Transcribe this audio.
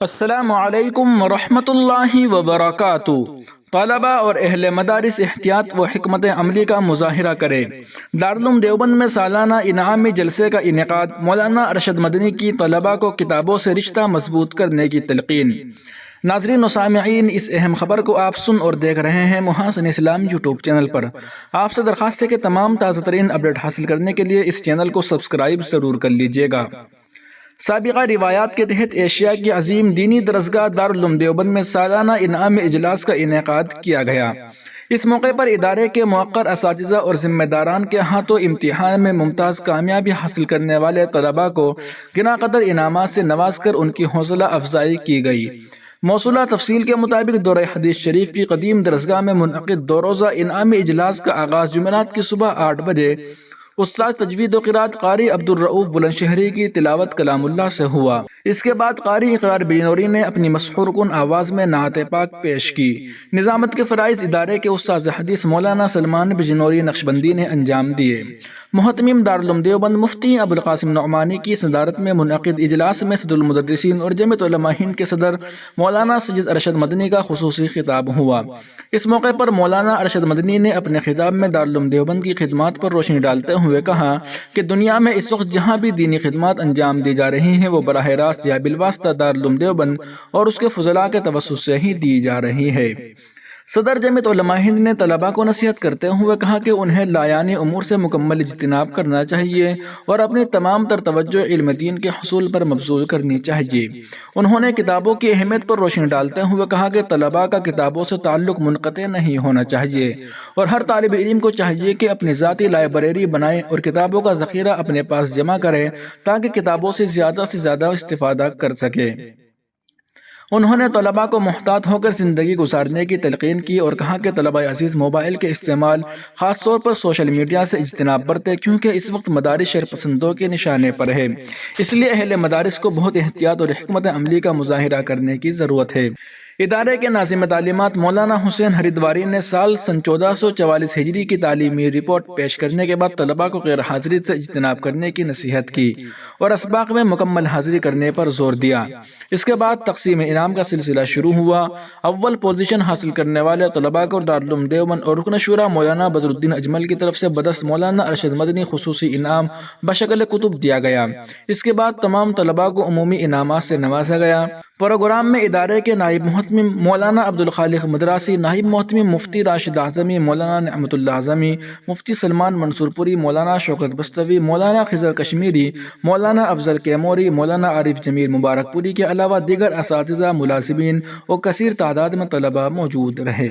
السلام علیکم ورحمۃ اللہ وبرکاتہ۔ طلباء اور اہل مدارس احتیاط و حکمت عملی کا مظاہرہ کریں۔ دارالعلوم دیوبند میں سالانہ انعامی جلسے کا انعقاد۔ مولانا ارشد مدنی کی طلباء کو کتابوں سے رشتہ مضبوط کرنے کی تلقین۔ ناظرین و سامعین، اس اہم خبر کو آپ سن اور دیکھ رہے ہیں محاسن اسلام یوٹیوب چینل پر۔ آپ سے درخواست ہے کہ تمام تازہ ترین اپڈیٹ حاصل کرنے کے لیے اس چینل کو سبسکرائب ضرور کر لیجیے گا۔ سابقہ روایات کے تحت ایشیا کی عظیم دینی درسگاہ دارالعلوم دیوبند میں سالانہ انعامی اجلاس کا انعقاد کیا گیا۔ اس موقع پر ادارے کے موقر اساتذہ اور ذمہ داران کے ہاتھوں امتحان میں ممتاز کامیابی حاصل کرنے والے طلباء کو گنا قدر انعامات سے نواز کر ان کی حوصلہ افزائی کی گئی۔ موصولہ تفصیل کے مطابق دورہ حدیث شریف کی قدیم درسگاہ میں منعقد دو روزہ انعامی اجلاس کا آغاز جمعرات کی صبح 8 بجے استاد تجوید و قرات قاری عبدالرؤوف بلند شہری کی تلاوت کلام اللہ سے ہوا۔ اس کے بعد قاری اقرار بجنوری نے اپنی مسحور کن آواز میں نعت پاک پیش کی۔ نظامت کے فرائض ادارے کے استاد حدیث مولانا سلمان بجنوری نقشبندی نے انجام دیے۔ محتمم دارالعلوم دیوبند مفتی ابوالقاسم نعمانی کی صدارت میں منعقد اجلاس میں صدر المدرسین اور جمعیت علماء ہند کے صدر مولانا سید ارشد مدنی کا خصوصی خطاب ہوا۔ اس موقع پر مولانا ارشد مدنی نے اپنے خطاب میں دارالعلوم دیوبند کی خدمات پر روشنی ڈالتے ہوئے کہا کہ دنیا میں اس وقت جہاں بھی دینی خدمات انجام دی جا رہی ہیں وہ براہ راست یا بالواسطہ دارالعلوم دیوبند اور اس کے فضلاء کے توسط سے ہی دی جا رہی ہے۔ صدر جمعیت علماء ہند نے طلباء کو نصیحت کرتے ہوئے کہا کہ انہیں لایانی امور سے مکمل اجتناب کرنا چاہیے اور اپنی تمام تر توجہ علم دین کے حصول پر مبذول کرنی چاہیے۔ انہوں نے کتابوں کی اہمیت پر روشنی ڈالتے ہوئے کہا کہ طلباء کا کتابوں سے تعلق منقطع نہیں ہونا چاہیے اور ہر طالب علم کو چاہیے کہ اپنی ذاتی لائبریری بنائے اور کتابوں کا ذخیرہ اپنے پاس جمع کرے تاکہ کتابوں سے زیادہ استفادہ کر سکے۔ انہوں نے طلباء کو محتاط ہو کر زندگی گزارنے کی تلقین کی اور کہا کہ طلباء عزیز موبائل کے استعمال، خاص طور پر سوشل میڈیا سے اجتناب برتیں کیونکہ اس وقت مدارس شرپسندوں کے نشانے پر ہے۔ اس لیے اہل مدارس کو بہت احتیاط اور حکمت عملی کا مظاہرہ کرنے کی ضرورت ہے۔ ادارے کے ناظم تعلیمات مولانا حسین ہریدواری نے سال 1444 ہجری کی تعلیمی رپورٹ پیش کرنے کے بعد طلباء کو غیر حاضری سے اجتناب کرنے کی نصیحت کی اور اسباق میں مکمل حاضری کرنے پر زور دیا۔ اس کے بعد تقسیم انعام کا سلسلہ شروع ہوا۔ اول پوزیشن حاصل کرنے والے طلباء کو دارالعلوم دیوبند اور رکن شورا مولانا بدرالدین اجمل کی طرف سے بدست مولانا ارشد مدنی خصوصی انعام بشکل کتب دیا گیا۔ اس کے بعد تمام طلباء کو عمومی انعامات سے نوازا گیا۔ پروگرام میں ادارے کے نائب محتمم مولانا عبدالخالق مدراسی، نائب محتمم مفتی راشد اعظمی، مولانا نعمت اللہ اعظمی، مفتی سلمان منصور پوری، مولانا شوکت بستوی، مولانا خضر کشمیری، مولانا افضل کیموری، مولانا عارف جمیل مبارک پوری کے علاوہ دیگر اساتذہ، ملازمین اور کثیر تعداد میں طلباء موجود رہے۔